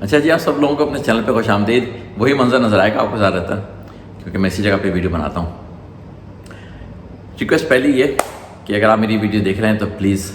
अच्छा जी, आप सब लोगों को अपने चैनल पे खुश आमदीद। वही मंजर नज़र आएगा आपको ज़्यादातर, क्योंकि मैं इसी जगह पे वीडियो बनाता हूँ। रिक्वेस्ट पहली ये कि अगर आप मेरी वीडियो देख रहे हैं तो प्लीज़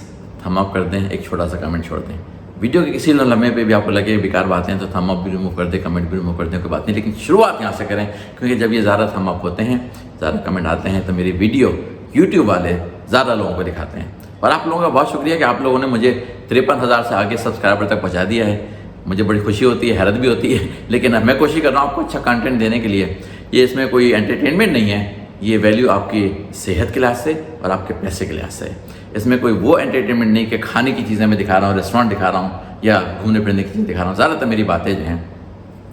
थम अप कर दें, एक छोटा सा कमेंट छोड़ दें। वीडियो के किसी लम्हे पे भी आपको लगे बेकार बातें हैं तो थम अप भी रिमूव कर दें, कमेंट भी रिमूव कर दें, कोई बात नहीं। लेकिन शुरुआत यहाँ से करें, क्योंकि जब ये ज़्यादा थम अप होते हैं, ज़्यादा कमेंट आते हैं, तो मेरी वीडियो यूट्यूब वाले ज़्यादा लोगों को दिखाते हैं। और आप लोगों का बहुत शुक्रिया कि आप लोगों ने मुझे 53,000 से आगे सब्सक्राइबर तक पहुँचा दिया है। मुझे बड़ी खुशी होती है, हैरत भी होती है, लेकिन मैं कोशिश कर रहा हूँ आपको अच्छा कंटेंट देने के लिए। ये इसमें कोई एंटरटेनमेंट नहीं है, ये वैल्यू आपकी सेहत के लिहाज से और आपके पैसे के लिहाज से है। इसमें कोई वो एंटरटेनमेंट नहीं कि खाने की चीज़ें मैं दिखा रहा हूँ, रेस्टोरेंट दिखा रहा हूँ या घूमने फिरने की चीज़ें दिखा रहा हूँ। ज़्यादातर मेरी बातें जो हैं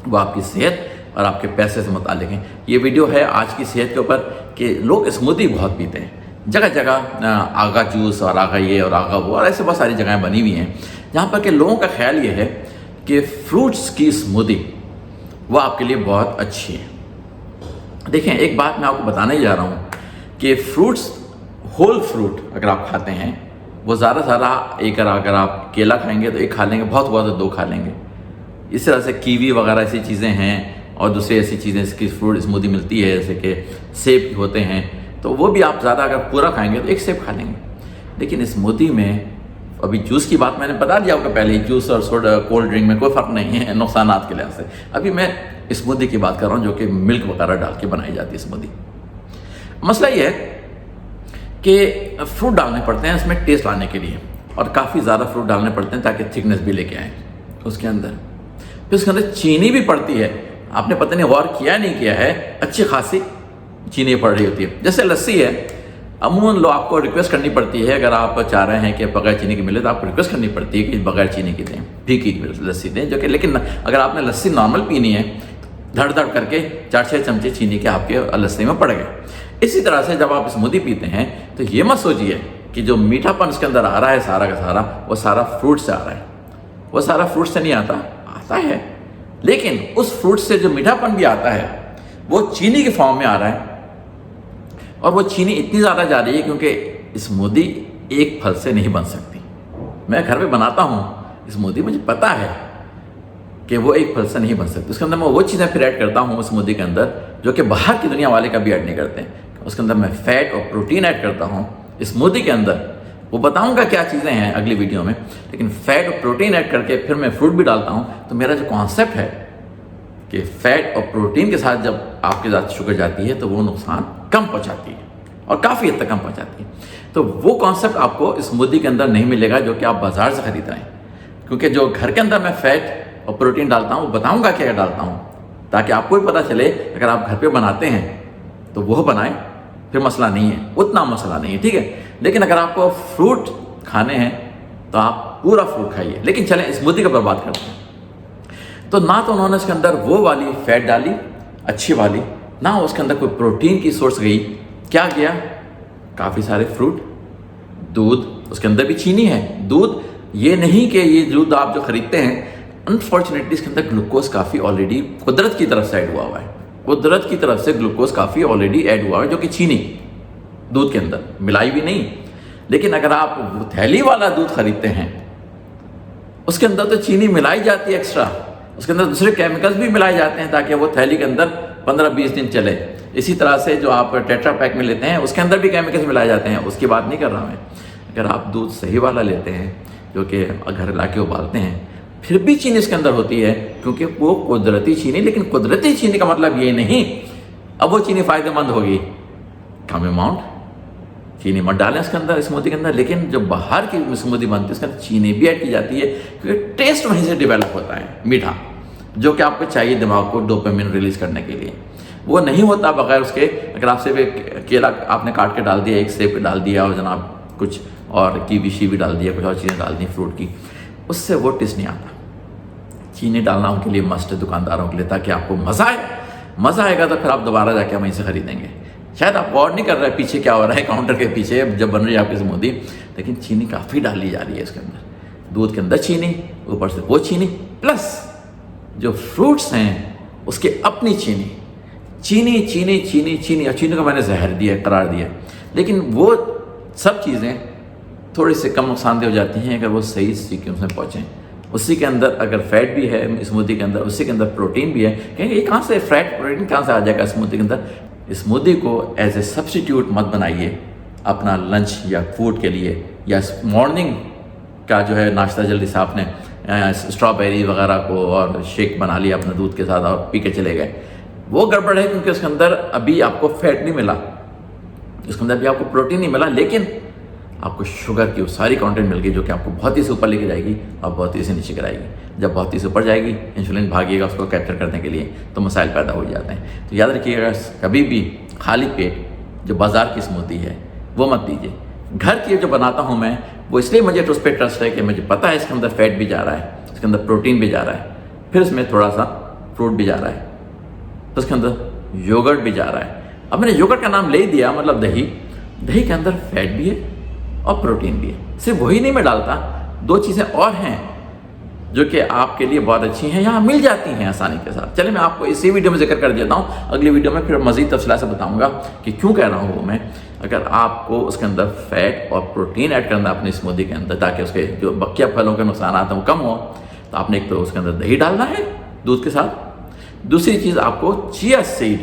वो आपकी सेहत और आपके पैसे से मुताल्लिक़ हैं। ये वीडियो है आज की सेहत के ऊपर कि लोग स्मूदी बहुत पीते हैं, जगह जगह आगा जूस और आगा ये और आगा वो और ऐसे बहुत सारी जगहें बनी हुई हैं जहाँ पर कि लोगों का ख्याल ये है कि फ्रूट्स की स्मूदी वो आपके लिए बहुत अच्छी है। देखें, एक बात मैं आपको बताने जा रहा हूँ कि फ्रूट्स, होल फ्रूट अगर आप खाते हैं वो ज़्यादा से ज़्यादा अगर आप केला खाएंगे तो एक खा लेंगे, बहुत हुआ तो 2 खा लेंगे। इस तरह से कीवी वगैरह ऐसी चीज़ें हैं और दूसरी ऐसी चीज़ें इसकी फ्रूट स्मूदी मिलती है, जैसे कि सेब होते हैं, तो वो भी आप ज़्यादा अगर पूरा खाएंगे तो 1 सेब खा लेंगे। लेकिन स्मूदी में, अभी जूस की बात मैंने बता दिया आपको पहले, जूस और सोडा कोल्ड ड्रिंक में कोई फ़र्क नहीं है नुकसानात के लिहाज से। अभी मैं स्मूदी की बात कर रहा हूँ जो कि मिल्क वगैरह डाल के बनाई जाती है स्मूदी। मसला ये है कि फ्रूट डालने पड़ते हैं इसमें टेस्ट लाने के लिए, और काफ़ी ज़्यादा फ्रूट डालने पड़ते हैं ताकि थिकनेस भी लेके आए उसके अंदर। फिर उसके अंदर चीनी भी पड़ती है, आपने पता नहीं गौर किया नहीं किया है, अच्छी खासी चीनी पड़ रही होती है। जैसे लस्सी है, अमूमन लोग आपको रिक्वेस्ट करनी पड़ती है, अगर आप चाह रहे हैं कि बगैर चीनी की मिले तो आपको रिक्वेस्ट करनी पड़ती है कि बगैर चीनी की दें, फीकी लस्सी दें, जो कि लेकिन अगर आपने लस्सी नॉर्मल पीनी है धड़ धड़ करके 4-6 चमचे चीनी के आपके लस्सी में पड़ गए। इसी तरह से जब आप स्मूदी पीते हैं तो ये मत सोचिए कि जो मीठापन उसके अंदर आ रहा है सारा का सारा, वो सारा फ्रूट से आ रहा है। वो सारा फ्रूट से नहीं आता है, लेकिन उस फ्रूट से जो मीठापन भी आता है वो चीनी के फॉर्म में आ रहा है। और वो चीनी इतनी ज़्यादा जा रही है क्योंकि स्मूदी एक फल से नहीं बन सकती। मैं घर में बनाता हूँ स्मूदी, मुझे पता है कि वो एक फल से नहीं बन सकती। उसके अंदर मैं वो चीज़ें फिर ऐड करता हूँ स्मूदी के अंदर जो कि बाहर की दुनिया वाले कभी ऐड नहीं करते हैं। उसके अंदर मैं फैट और प्रोटीन ऐड करता हूँ स्मूदी के अंदर, वो बताऊँगा क्या चीज़ें हैं अगली वीडियो में। लेकिन फैट और प्रोटीन ऐड करके फिर मैं फ्रूट भी डालता हूँ। तो मेरा जो कॉन्सेप्ट है कि फैट और प्रोटीन के साथ जब आपके साथ शुगर जाती है तो वो नुकसान कम पहुँचाती है और काफ़ी हद तक कम पहुँचाती है। तो वो कॉन्सेप्ट आपको स्मूदी के अंदर नहीं मिलेगा जो कि आप बाज़ार से खरीद रहे हैं, क्योंकि जो घर के अंदर मैं फैट और प्रोटीन डालता हूँ वो बताऊँगा क्या डालता हूँ, ताकि आपको भी पता चले। अगर आप घर पे बनाते हैं तो वो बनाएं, फिर मसला नहीं है, उतना मसला नहीं है, ठीक है। लेकिन अगर आपको फ्रूट खाने हैं तो आप पूरा फ्रूट खाइए। लेकिन चलें स्मूदी का बर्बाद करते हैं। तो ना तो उन्होंने इसके अंदर वो वाली फैट डाली अच्छी वाली, ना उसके अंदर कोई प्रोटीन की सोर्स गई। क्या किया, काफ़ी सारे फ्रूट, दूध, उसके अंदर भी चीनी है। दूध, ये नहीं कि ये दूध आप जो खरीदते हैं, अनफॉर्चुनेटली इसके अंदर ग्लूकोज काफ़ी ऑलरेडी कुदरत की तरफ से ऐड हुआ है। कुदरत की तरफ से ग्लूकोज काफ़ी ऑलरेडी ऐड हुआ है, जो कि चीनी दूध के अंदर मिलाई भी नहीं। लेकिन अगर आप थैली वाला दूध खरीदते हैं उसके अंदर तो चीनी मिलाई जाती है एक्स्ट्रा, उसके अंदर दूसरे केमिकल्स भी मिलाए जाते हैं ताकि वो थैली के अंदर 15-20 दिन चले। इसी तरह से जो आप टेट्रा पैक में लेते हैं उसके अंदर भी केमिकल्स मिलाए जाते हैं, उसकी बात नहीं कर रहा मैं। अगर आप दूध सही वाला लेते हैं जो कि घर ला के उबालते हैं, फिर भी चीनी इसके अंदर होती है क्योंकि वो कुदरती चीनी। लेकिन कुदरती चीनी का मतलब ये नहीं अब वो चीनी फ़ायदेमंद होगी, कम अमाउंट चीनी मत डालें इसके अंदर स्मूदी के अंदर। लेकिन जो बाहर की स्मूदी बनती है उसके अंदर चीनी भी ऐड की जाती है क्योंकि टेस्ट वहीं से डेवलप होता है, मीठा, जो कि आपको चाहिए दिमाग को डोपामिन रिलीज करने के लिए। वो नहीं होता बगैर उसके। अगर आप सिर्फ केला आपने काट के डाल दिया, 1 सेब डाल दिया और जनाब कुछ और कीवी शीवी डाल दिया, कुछ और चीज़ें डाल दी फ्रूट की, उससे वो टेस्ट नहीं आता। चीनी डालना उनके लिए मस्ट है, दुकानदारों के लिए, ताकि आपको मज़ा आए। मज़ा आएगा तो फिर आप दोबारा जाके वहीं से खरीदेंगे। शायद आप गौर नहीं कर रहे पीछे क्या हो रहा है काउंटर के पीछे जब बन रही है आपकी स्मूदी, लेकिन चीनी काफ़ी डाली जा रही है इसके अंदर। दूध के अंदर चीनी, ऊपर से वो चीनी, प्लस जो फ्रूट्स हैं उसके अपनी चीनी, चीनी चीनी चीनी चीनी। और चीनी को मैंने जहर दिया, करार दिया। लेकिन वो सब चीज़ें थोड़ी सी कम नुकसानदेह हो जाती हैं अगर वो सही सीक्वेंस में पहुँचें। उसी के अंदर अगर फैट भी है स्मूदी के अंदर, उसी के अंदर प्रोटीन भी है। कहेंगे ये कहाँ से फैट प्रोटीन कहाँ से आ जाएगा स्मूदी के अंदर? स्मूदी को एज ए सब्स्टिट्यूट मत बनाइए अपना लंच या फूड के लिए, या मॉर्निंग का जो है नाश्ता जल्दी से आपने स्ट्रॉबेरी वगैरह को और शेक बना लिया अपने दूध के साथ और पी के चले गए, वो गड़बड़ है, क्योंकि उसके अंदर अभी आपको फैट नहीं मिला, उसके अंदर भी आपको प्रोटीन नहीं मिला, लेकिन आपको शुगर की वो सारी कंटेंट मिल गई जो कि आपको बहुत ही से ऊपर लेके जाएगी और बहुत ही से नीचे गिराएगी। जब बहुत ही से ऊपर जाएगी, इंसुलिन भागेगा उसको कैप्चर करने के लिए, तो मसाइल पैदा हो जाते हैं। तो याद रखिएगा, कभी भी खाली पेट जो बाज़ार की स्मूदी है वो मत दीजिए। घर की जो बनाता हूँ मैं, वो इसलिए मुझे उस पर ट्रस्ट है कि मुझे पता है इसके अंदर फैट भी जा रहा है, इसके अंदर प्रोटीन भी जा रहा है, फिर इसमें थोड़ा सा फ्रूट भी जा रहा है, तो उसके अंदर योगर्ट भी जा रहा है। अब मैंने योगर्ट का नाम ले ही दिया, मतलब दही। दही के अंदर फैट भी है और प्रोटीन भी है। सिर्फ वही नहीं मैं डालता, दो चीज़ें और हैं जो कि आपके लिए बहुत अच्छी हैं, यहाँ मिल जाती हैं आसानी के साथ। चलिए मैं आपको इसी वीडियो में जिक्र कर देता हूँ, अगली वीडियो में फिर मज़ीद तफसील से बताऊँगा कि क्यों कह रहा हूँ वो मैं। अगर आपको उसके अंदर फैट और प्रोटीन ऐड करना अपनी स्मूदी के अंदर, ताकि उसके जो बकिया फलों के नुकसान हैं वो कम हो, तो आपने एक तो उसके अंदर दही डालना है दूध के साथ। दूसरी चीज़, आपको चिया सीड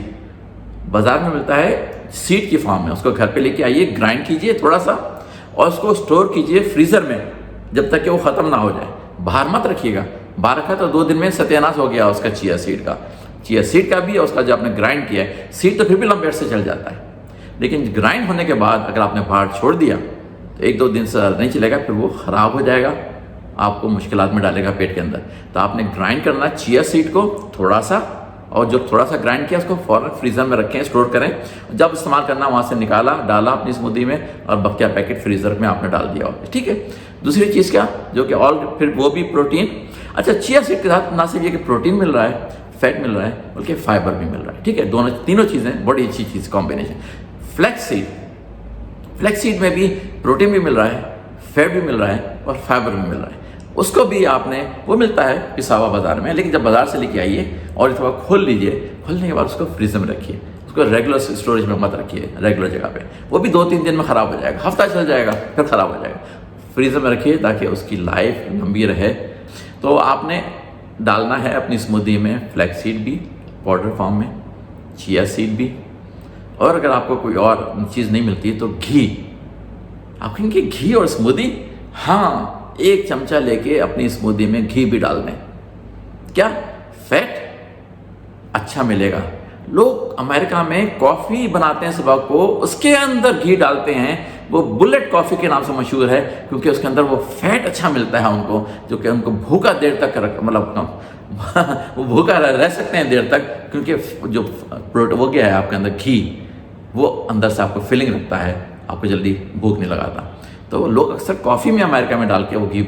बाज़ार में मिलता है सीड की फॉर्म में, उसको घर पे लेके आइए, ग्राइंड कीजिए थोड़ा सा और उसको स्टोर कीजिए फ्रीज़र में जब तक कि वो ख़त्म ना हो जाए। बाहर मत रखिएगा, बाहर रखा तो 2 दिन में सत्यानाश हो गया उसका चिया सीड का भी, और उसका जो आपने ग्राइंड किया है। सीड तो फिर भी लंबे से चल जाता है, लेकिन ग्राइंड होने के बाद अगर आपने बाहर छोड़ दिया तो 1-2 दिन से नहीं चलेगा, फिर वो ख़राब हो जाएगा, आपको मुश्किलात में डालेगा पेट के अंदर। तो आपने ग्राइंड करना चिया सीड को थोड़ा सा, और जो थोड़ा सा ग्राइंड किया उसको फ़ौरन फ्रीज़र में रखें, स्टोर करें। जब इस्तेमाल करना वहाँ से निकाला, डाला अपनी स्मूदी में, और बकिया पैकेट फ्रीज़र में आपने डाल दिया, ठीक है। दूसरी चीज़ क्या, जो कि और फिर वो भी प्रोटीन। अच्छा, चिया सीड के साथ ना सिर्फ ये कि प्रोटीन मिल रहा है, फैट मिल रहा है, बल्कि फाइबर भी मिल रहा है, ठीक है। तीनों चीज़ें बड़ी अच्छी चीज़ कॉम्बिनेशन। फ्लैक्स सीड में भी प्रोटीन भी मिल रहा है, फैट भी मिल रहा है और फाइबर भी मिल रहा है। उसको भी आपने, वो मिलता है पिसा हुआ बाज़ार में, लेकिन जब बाज़ार से लेके आइए और थोड़ा खोल लीजिए, खोलने के बाद उसको फ्रीज़र में रखिए, उसको रेगुलर स्टोरेज में मत रखिए, रेगुलर जगह पे। वो भी 2-3 दिन में ख़राब हो जाएगा, हफ्ता चल जाएगा फिर ख़राब हो जाएगा। फ्रीज़र में रखिए ताकि उसकी लाइफ लंबी रहे। तो आपने डालना है अपनी स्मूदी में फ्लैक्स सीड भी पाउडर फॉर्म में, चिया सीड भी, और अगर आपको कोई और चीज़ नहीं मिलती तो घी। आप कहेंगे घी और स्मूदी? हाँ, 1 चमचा लेके अपनी स्मूदी में घी भी डाल दें। क्या फैट अच्छा मिलेगा। लोग अमेरिका में कॉफ़ी बनाते हैं सुबह को, उसके अंदर घी डालते हैं, वो बुलेट कॉफ़ी के नाम से मशहूर है, क्योंकि उसके अंदर वो फैट अच्छा मिलता है उनको, जो कि उनको भूखा देर तक मतलब वो भूखा रह सकते हैं देर तक, क्योंकि जो वो क्या है आपके अंदर घी, वो अंदर से आपको फीलिंग रखता है, आपको जल्दी भूख नहीं लगाता। तो लोग अक्सर कॉफ़ी में अमेरिका में डाल के वो घी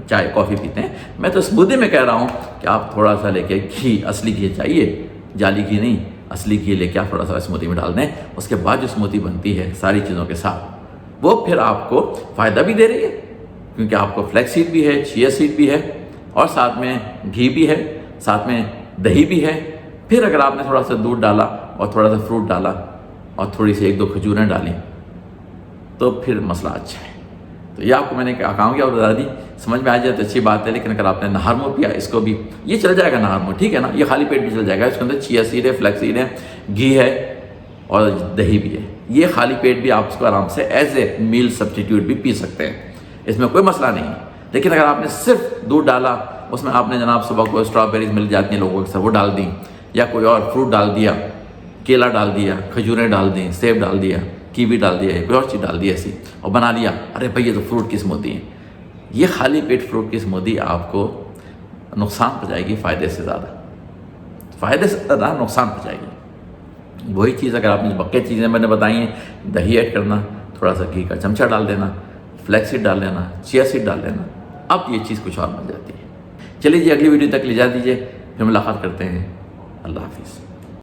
चाय कॉफ़ी पीते हैं। मैं तो स्मूदी में कह रहा हूँ कि आप थोड़ा सा लेके घी, असली घी चाहिए, जाली घी नहीं, असली घी लेके आप थोड़ा सा स्मूदी में डाल दें। उसके बाद जो स्मूदी बनती है सारी चीज़ों के साथ, वो फिर आपको फ़ायदा भी दे रही है, क्योंकि आपको फ्लैक्स सीड भी है, चिया सीड भी है, और साथ में घी भी है, साथ में दही भी है। फिर अगर आपने थोड़ा सा दूध डाला और थोड़ा सा फ्रूट डाला और थोड़ी सी 1-2 खजूरें डाली, तो फिर मसला अच्छा है। तो ये आपको मैंने कहा और बता दी, समझ में आ जाए तो अच्छी बात है। लेकिन अगर आपने नहारमो पिया, इसको भी ये चल जाएगा नहारमो, ठीक है ना, ये खाली पेट भी चल जाएगा। इसके अंदर चिया सीड है, फ्लैक्स सीड है, घी है और दही भी है। ये खाली पेट भी आप उसको आराम से एज ए मील सब्स्टिट्यूट भी पी सकते हैं, इसमें कोई मसला नहीं है। लेकिन अगर आपने सिर्फ दूध डाला, उसमें आपने जनाब सुबह को स्ट्रॉबेरीज मिल जाती हैं लोगों के साथ, वो डाल दी, या कोई और फ्रूट डाल दिया, केला डाल दिया, खजूरें डाल दी, सेब डाल दिया, कीवी डाल दिया, कोई और चीज़ डाल दी ऐसी, और बना लिया, अरे भाई ये तो फ्रूट की स्मूदी है। ये खाली पेट फ्रूट की स्मूदी आपको नुकसान पहुँचाएगी फ़ायदे से ज़्यादा नुकसान पहुँचाएगी। वही चीज़ अगर आपने बक्के चीज़ें मैंने बताई हैं, दही ऐड करना, थोड़ा सा घी का चमचा डाल देना, फ्लैक्स सीड डाल देना, चिया सीड डाल देना, अब ये चीज़ कुछ और बन जाती है। चलिए जी, अगली वीडियो तक ले जा दीजिए, फिर मुलाकात करते हैं। अल्लाह हाफिज़।